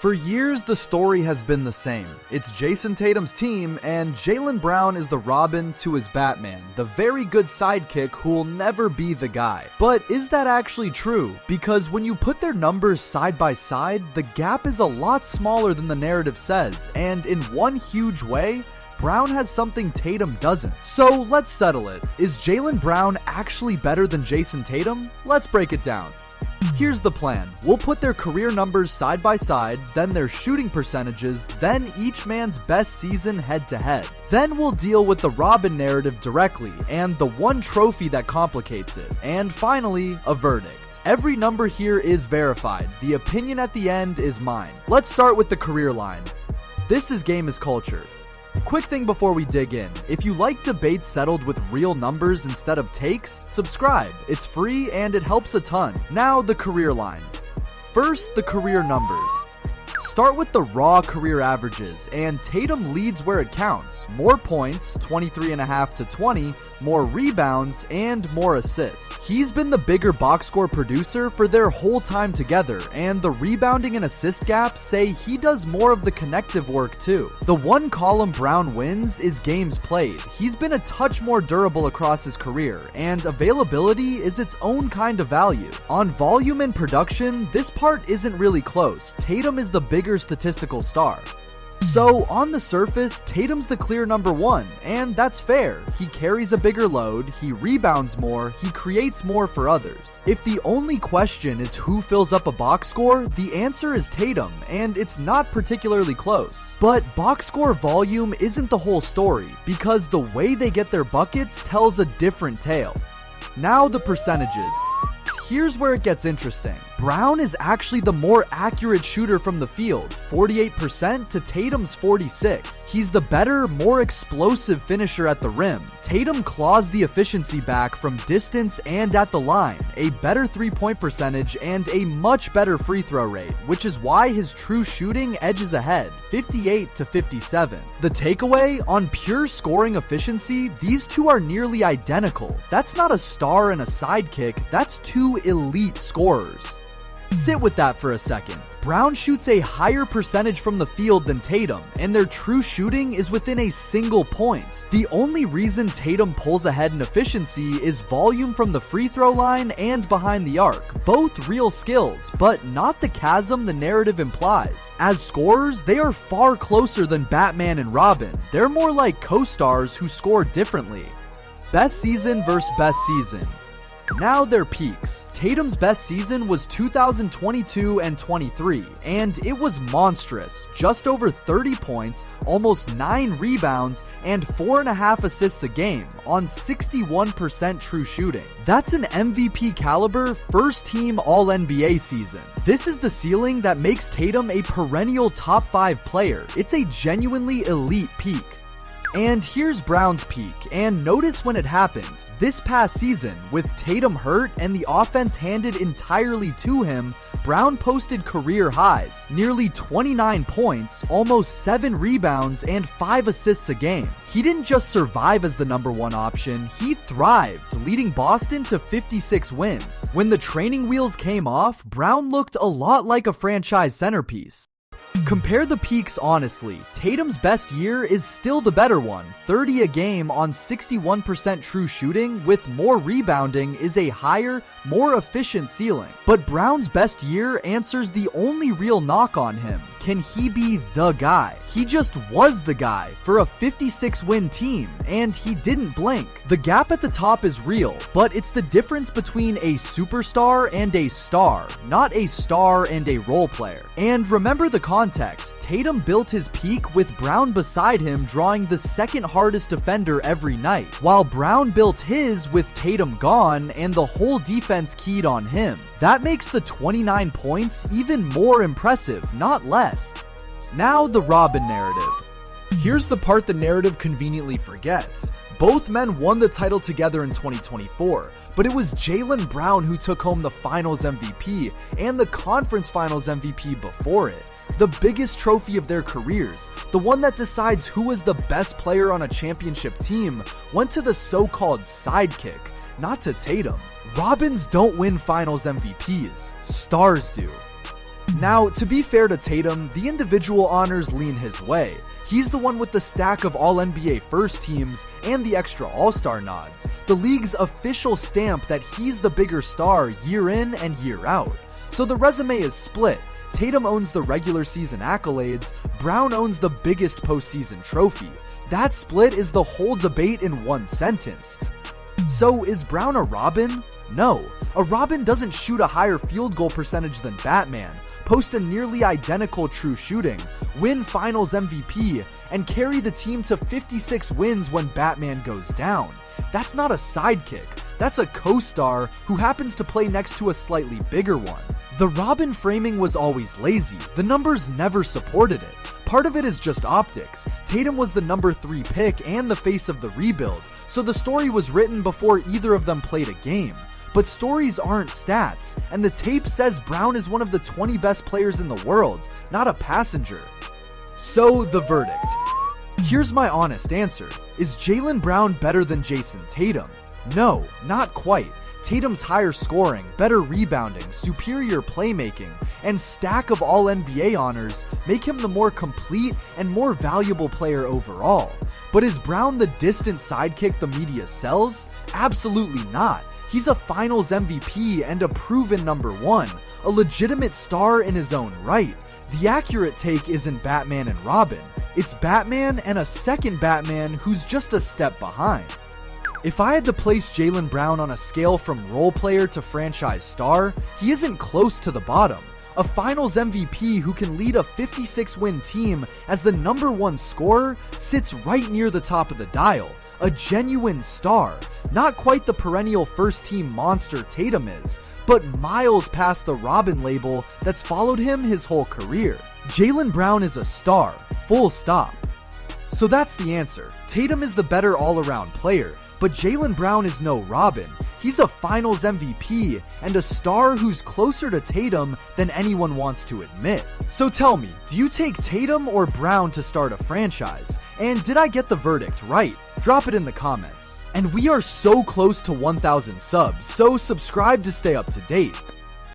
For years, the story has been the same. It's Jayson Tatum's team, and Jaylen Brown is the Robin to his Batman, the very good sidekick who'll never be the guy. But is that actually true? Because when you put their numbers side by side, the gap is a lot smaller than the narrative says, and in one huge way, Brown has something Tatum doesn't. So let's settle it. Is Jaylen Brown actually better than Jayson Tatum? Let's break it down. Here's the plan. We'll put their career numbers side by side, then their shooting percentages, then each man's best season head to head. Then we'll deal with the Robin narrative directly, and the one trophy that complicates it. And finally, a verdict. Every number here is verified. The opinion at the end is mine. Let's start with the career line. This is Game is Culture. Quick thing before we dig in, if you like debates settled with real numbers instead of takes, subscribe. It's free and it helps a ton. Now the career line. First, the career numbers. Start with the raw career averages, and Tatum leads where it counts. More points, 23.5 to 20, more rebounds, and more assists. He's been the bigger box score producer for their whole time together, and the rebounding and assist gaps say he does more of the connective work too. The one column Brown wins is games played. He's been a touch more durable across his career, and availability is its own kind of value. On volume and production, this part isn't really close. Tatum is the bigger statistical star. So on the surface, Tatum's the clear number one, and that's fair. He carries a bigger load, he rebounds more, he creates more for others. If the only question is who fills up a box score, the answer is Tatum, and it's not particularly close. But box score volume isn't the whole story, because the way they get their buckets tells a different tale. Now the percentages. Here's where it gets interesting. Brown is actually the more accurate shooter from the field, 48% to Tatum's 46%. He's the better, more explosive finisher at the rim. Tatum claws the efficiency back from distance and at the line, a better three-point percentage and a much better free throw rate, which is why his true shooting edges ahead, 58 to 57. The takeaway, on pure scoring efficiency, these two are nearly identical. That's not a star and a sidekick, that's two elite scorers. Sit with that for a second. Brown shoots a higher percentage from the field than Tatum, and their true shooting is within a single point. The only reason Tatum pulls ahead in efficiency is volume from the free throw line and behind the arc. Both real skills, but not the chasm the narrative implies. As scorers, they are far closer than Batman and Robin. They're more like co-stars who score differently. Best season versus best season. Now their peaks. Tatum's best season was 2022 and 23, and it was monstrous. Just over 30 points, almost 9 rebounds, and 4.5 assists a game on 61% true shooting. That's an MVP caliber, first team All-NBA season. This is the ceiling that makes Tatum a perennial top 5 player. It's a genuinely elite peak. And here's Brown's peak, and notice when it happened. This past season, with Tatum hurt and the offense handed entirely to him, Brown posted career highs, nearly 29 points, almost 7 rebounds, and 5 assists a game. He didn't just survive as the number one option, he thrived, leading Boston to 56 wins. When the training wheels came off, Brown looked a lot like a franchise centerpiece. Compare the peaks honestly. Tatum's best year is still the better one. 30 a game on 61% true shooting with more rebounding is a higher, more efficient ceiling. But Brown's best year answers the only real knock on him. Can he be the guy? He just was the guy for a 56-win team, and he didn't blink. The gap at the top is real, but it's the difference between a superstar and a star, not a star and a role player. And remember the context. Tatum built his peak with Brown beside him drawing the second hardest defender every night, while Brown built his with Tatum gone and the whole defense keyed on him. That makes the 29 points even more impressive, not less. Now the Robin narrative. Here's the part the narrative conveniently forgets. Both men won the title together in 2024, but it was Jaylen Brown who took home the Finals MVP and the Conference Finals MVP before it. The biggest trophy of their careers, the one that decides who is the best player on a championship team, went to the so-called sidekick, not to Tatum. Robins don't win Finals MVPs, stars do. Now, to be fair to Tatum, the individual honors lean his way. He's the one with the stack of All-NBA first teams and the extra All-Star nods, the league's official stamp that he's the bigger star year in and year out. So the resume is split. Tatum owns the regular season accolades, Brown owns the biggest postseason trophy. That split is the whole debate in one sentence. So is Brown a Robin? No. A Robin doesn't shoot a higher field goal percentage than Batman, post a nearly identical true shooting, win Finals MVP, and carry the team to 56 wins when Batman goes down. That's not a sidekick. That's a co-star who happens to play next to a slightly bigger one. The Robin framing was always lazy. The numbers never supported it. Part of it is just optics. Tatum was the number 3 pick and the face of the rebuild, so the story was written before either of them played a game. But stories aren't stats, and the tape says Brown is one of the 20 best players in the world, not a passenger. So, the verdict. Here's my honest answer. Is Jaylen Brown better than Jayson Tatum? No, not quite. Tatum's higher scoring, better rebounding, superior playmaking, and stack of All-NBA honors make him the more complete and more valuable player overall. But is Brown the distant sidekick the media sells? Absolutely not. He's a Finals MVP and a proven number 1, a legitimate star in his own right. The accurate take isn't Batman and Robin. It's Batman and a second Batman who's just a step behind. If I had to place Jaylen Brown on a scale from role player to franchise star, he isn't close to the bottom. A Finals MVP who can lead a 56-win team as the number 1 scorer sits right near the top of the dial. A genuine star. Not quite the perennial first-team monster Tatum is, but miles past the Robin label that's followed him his whole career. Jaylen Brown is a star, full stop. So that's the answer. Tatum is the better all-around player, but Jaylen Brown is no Robin. He's a Finals MVP and a star who's closer to Tatum than anyone wants to admit. So tell me, do you take Tatum or Brown to start a franchise? And did I get the verdict right? Drop it in the comments. And we are so close to 1,000 subs, so subscribe to stay up to date.